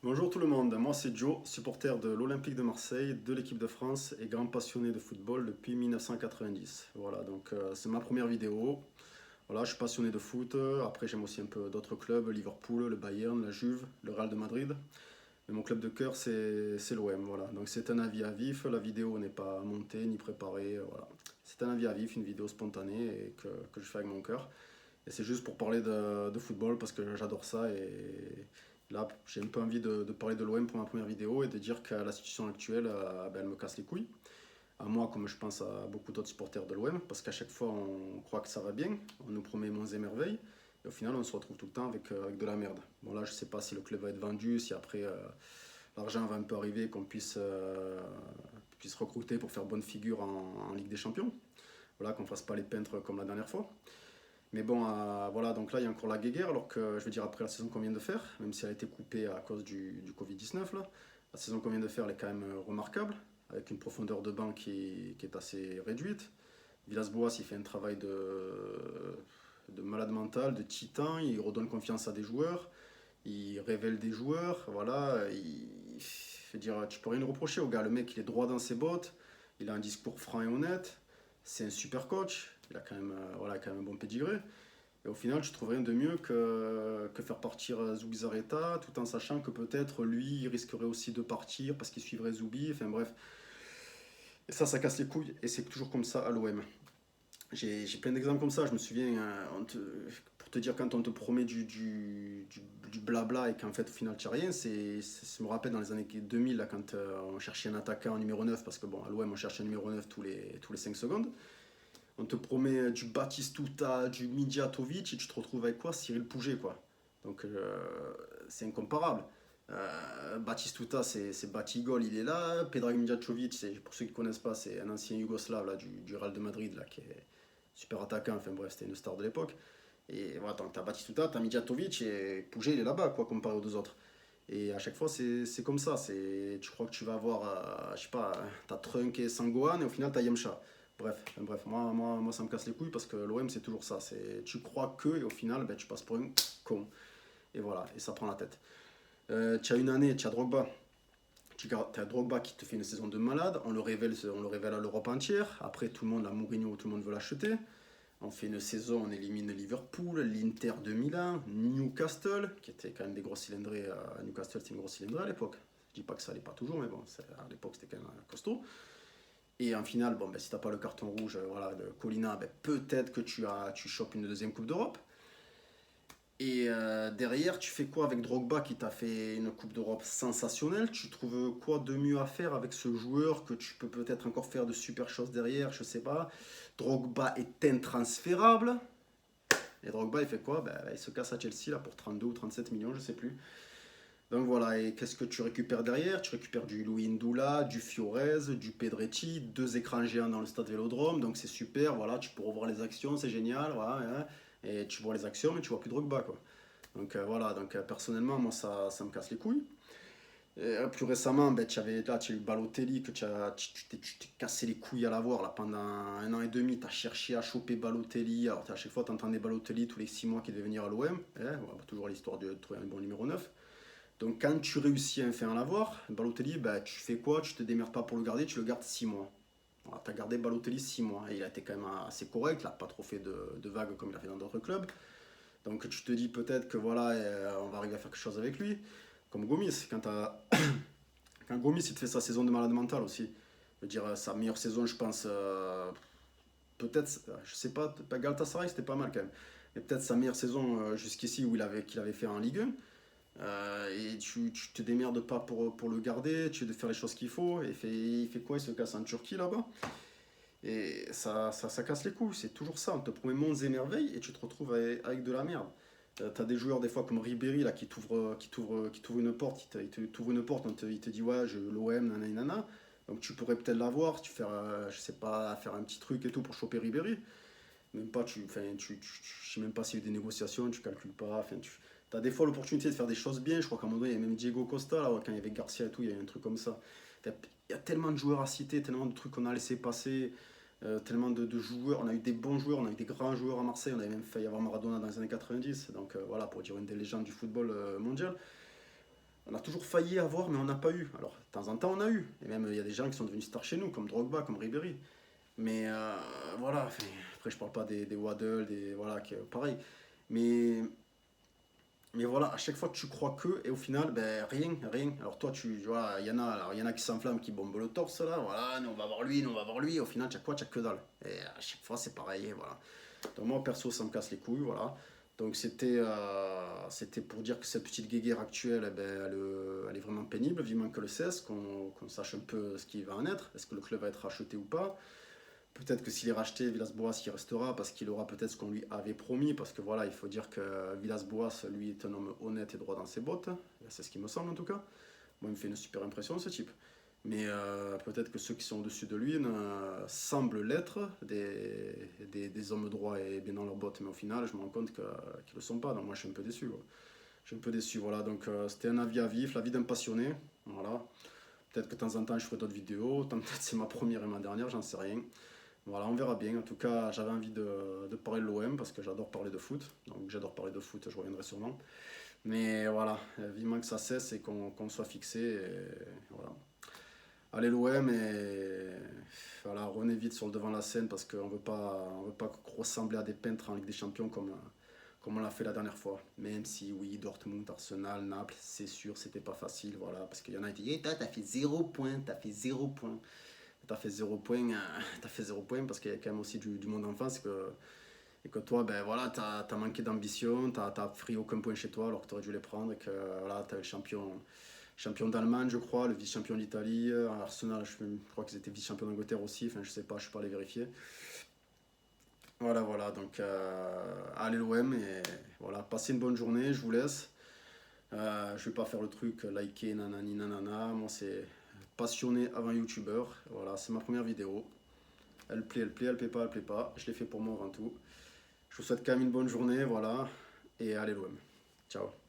Bonjour tout le monde, moi c'est Joe, supporter de l'Olympique de Marseille, de l'équipe de France et grand passionné de football depuis 1990. Voilà, donc c'est ma première vidéo. Voilà, je suis passionné de foot. Après, j'aime aussi un peu d'autres clubs, Liverpool, le Bayern, la Juve, le Real de Madrid. Mais mon club de cœur, c'est l'OM. Voilà, donc c'est un avis à vif. La vidéo n'est pas montée ni préparée. Voilà, c'est un avis à vif, une vidéo spontanée et que je fais avec mon cœur. Et c'est juste pour parler de football parce que j'adore ça. Et là, j'ai un peu envie de parler de l'OM pour ma première vidéo et de dire que la situation actuelle, ben, elle me casse les couilles. À moi, comme je pense à beaucoup d'autres supporters de l'OM, parce qu'à chaque fois, on croit que ça va bien, on nous promet monts et merveilles, et au final, on se retrouve tout le temps avec de la merde. Bon, là, je sais pas si le club va être vendu, si après l'argent va un peu arriver, qu'on puisse recruter pour faire bonne figure en Ligue des Champions. Voilà, qu'on fasse pas les peintres comme la dernière fois. Mais bon, voilà, donc là, il y a encore la guéguerre, alors que je veux dire, après la saison qu'on vient de faire, même si elle a été coupée à cause du Covid-19, là, la saison qu'on vient de faire, elle est quand même remarquable, avec une profondeur de banc qui est assez réduite. Villas-Boas, il fait un travail de malade mental, de titan, il redonne confiance à des joueurs, il révèle des joueurs, voilà, je veux dire, tu peux rien lui reprocher au gars, le mec, il est droit dans ses bottes, il a un discours franc et honnête, c'est un super coach, il a quand même, voilà, quand même un bon pédigré. Et au final, je trouve rien de mieux que faire partir Zubizarreta, tout en sachant que peut-être lui, il risquerait aussi de partir parce qu'il suivrait Zubi. Enfin bref. Et ça casse les couilles. Et c'est toujours comme ça à l'OM. J'ai plein d'exemples comme ça. Je me souviens, pour te dire, quand on te promet du blabla et qu'en fait, au final, tu n'as rien, je me rappelle dans les années 2000, là, quand on cherchait un attaquant en numéro 9 parce que bon, à l'OM, on cherche un numéro 9 tous les 5 secondes. On te promet du Batistuta, du Midjatovic, et tu te retrouves avec quoi? Cyril Pouget, quoi. Donc, c'est incomparable. Batistuta, c'est Batigol, il est là. Predrag Midjatovic, pour ceux qui ne connaissent pas, c'est un ancien Yougoslave là, du Real de Madrid, là, qui est super attaquant. Enfin bref, c'était une star de l'époque. Et voilà, donc t'as Batistuta, t'as Midjatovic, et Pouget, il est là-bas, quoi, comparé aux deux autres. Et à chaque fois, c'est comme ça. Tu crois que tu vas avoir, je sais pas, t'as Trunk et Sangohan, et au final, t'as Yamcha. Bref, moi, ça me casse les couilles parce que l'OM, c'est toujours ça. Tu crois que, et au final, ben, tu passes pour un con. Et voilà, et ça prend la tête. Tu as une année, tu as Drogba. Tu as Drogba qui te fait une saison de malade. On le révèle à l'Europe entière. Après, tout le monde, la Mourinho, tout le monde veut l'acheter. On fait une saison, on élimine Liverpool, l'Inter de Milan, Newcastle, qui était quand même des gros cylindrés. Newcastle, c'était une grosse cylindrée à l'époque. Je dis pas que ça allait pas toujours, mais bon, à l'époque, c'était quand même costaud. Et en finale, bon, ben, si t'as pas le carton rouge voilà, de Colina, ben, peut-être que tu chopes une deuxième Coupe d'Europe. Et derrière, tu fais quoi avec Drogba qui t'a fait une Coupe d'Europe sensationnelle? Tu trouves quoi de mieux à faire avec ce joueur que tu peux peut-être encore faire de super choses derrière? Je sais pas. Drogba est intransférable. Et Drogba, il fait quoi? Ben, il se casse à Chelsea là, pour 32 ou 37 millions, je sais plus. Donc voilà, et qu'est-ce que tu récupères derrière? Tu récupères du Louis Ndoula, du Fiorez, du Pedretti, deux écrans géants dans le stade Vélodrome, donc c'est super, voilà, tu peux revoir les actions, c'est génial, voilà, hein. Et tu vois les actions, mais tu vois plus Drogba, quoi. Donc voilà, donc personnellement, moi ça me casse les couilles. Et, plus récemment, ben, tu as eu Balotelli, que tu t'es cassé les couilles à l'avoir là, pendant un an et demi, tu as cherché à choper Balotelli, alors à chaque fois tu entendais Balotelli tous les 6 mois qui devait venir à l'OM, toujours l'histoire de trouver un bon numéro 9. Donc quand tu réussis enfin à l'avoir, Balotelli, bah, tu fais quoi? Tu te démerdes pas pour le garder, tu le gardes 6 mois. Voilà, tu as gardé Balotelli 6 mois et il a été quand même assez correct, il n'a pas trop fait de vagues comme il a fait dans d'autres clubs. Donc tu te dis peut-être que voilà, on va arriver à faire quelque chose avec lui. Comme Gomis, quand Gomis il te fait sa saison de malade mental aussi. Je veux dire, sa meilleure saison, je pense, peut-être, je sais pas, Galatasaray c'était pas mal quand même. Mais peut-être sa meilleure saison jusqu'ici qu'il avait fait en Ligue 1. Et tu te démerdes pas pour le garder, tu veux faire les choses qu'il faut. Et il fait quoi? Il se casse en Turquie là-bas. Et ça casse les couilles, c'est toujours ça. On te promet monts et merveilles et tu te retrouves avec de la merde. T'as des joueurs des fois comme Ribéry là qui t'ouvre une porte, il t'ouvre une porte, il te dit ouais, l'OM, nanana. Donc tu pourrais peut-être l'avoir, je sais pas, faire un petit truc et tout pour choper Ribéry. Même pas, je sais même pas s'il y a eu des négociations, tu calcules pas. Enfin, tu as des fois l'opportunité de faire des choses bien. Je crois qu'à un moment donné, il y a même Diego Costa, là, quand il y avait Garcia et tout, il y a un truc comme ça. Il y a tellement de joueurs à citer, tellement de trucs qu'on a laissé passer, tellement de joueurs. On a eu des bons joueurs, on a eu des grands joueurs à Marseille, on avait même failli avoir Maradona dans les années 90. Donc voilà, pour dire une des légendes du football mondial. On a toujours failli avoir, mais on n'a pas eu. Alors, de temps en temps, on a eu. Et même, il y a des gens qui sont devenus stars chez nous, comme Drogba, comme Ribéry. Mais voilà, enfin, après, je parle pas des Waddle, des. Voilà, pareil. Mais, mais voilà, à chaque fois, tu crois que, et au final, ben, rien, rien. Alors, toi, voilà, il y en a qui s'enflamment, qui bombent le torse, là. Voilà, nous, on va voir lui, nous, on va voir lui. Au final, tu as quoi? Tu as que dalle. Et à chaque fois, c'est pareil, et voilà. Donc, moi, perso, ça me casse les couilles, voilà. Donc c'était pour dire que cette petite guéguerre actuelle, eh ben, elle est vraiment pénible, vivement que le cesse, qu'on sache un peu ce qui va en être, est-ce que le club va être racheté ou pas. Peut-être que s'il est racheté, Villas-Boas y restera parce qu'il aura peut-être ce qu'on lui avait promis, parce que voilà, il faut dire que Villas-Boas, lui, est un homme honnête et droit dans ses bottes, c'est ce qui me semble en tout cas. Moi, il me fait une super impression ce type. Mais peut-être que ceux qui sont au-dessus de lui semblent l'être, des hommes droits et bien dans leurs bottes, mais au final, je me rends compte qu'ils ne le sont pas. Donc moi, je suis un peu déçu, quoi. Je suis un peu déçu, voilà. Donc c'était un avis à vif, l'avis d'un passionné. Voilà. Peut-être que de temps en temps, je ferai d'autres vidéos. Peut-être c'est ma première et ma dernière, j'en sais rien. Voilà, on verra bien. En tout cas, j'avais envie de parler de l'OM parce que j'adore parler de foot. Donc j'adore parler de foot, je reviendrai sûrement. Mais voilà, vivement que ça cesse et qu'on soit fixé. Et voilà. Allez l'OM et voilà, revenez vite sur le devant de la scène parce qu'on ne veut pas ressembler à des peintres en Ligue des Champions comme on l'a fait la dernière fois. Même si oui, Dortmund, Arsenal, Naples, c'est sûr, c'était pas facile, voilà, parce qu'il y en a qui disent, hey, t'as fait 0 point, t'as fait 0 point. T'as fait 0 point, t'as fait 0 point parce qu'il y a quand même aussi du monde en face et que toi, ben voilà, t'as manqué d'ambition, t'as pris aucun point chez toi alors que t'aurais dû les prendre et que voilà, t'as le champion d'Allemagne, je crois, le vice-champion d'Italie, Arsenal, je crois qu'ils étaient vice-champions d'Angleterre aussi, enfin je sais pas, je suis pas allé vérifier. Voilà, voilà, donc allez l'OM et voilà, passez une bonne journée, je vous laisse. Je vais pas faire le truc liker, nanani, nanana, moi c'est passionné avant youtubeur, voilà, c'est ma première vidéo. Elle plaît, elle plaît pas, elle plaît pas, je l'ai fait pour moi avant tout. Je vous souhaite quand même une bonne journée, voilà, et allez l'OM. Ciao.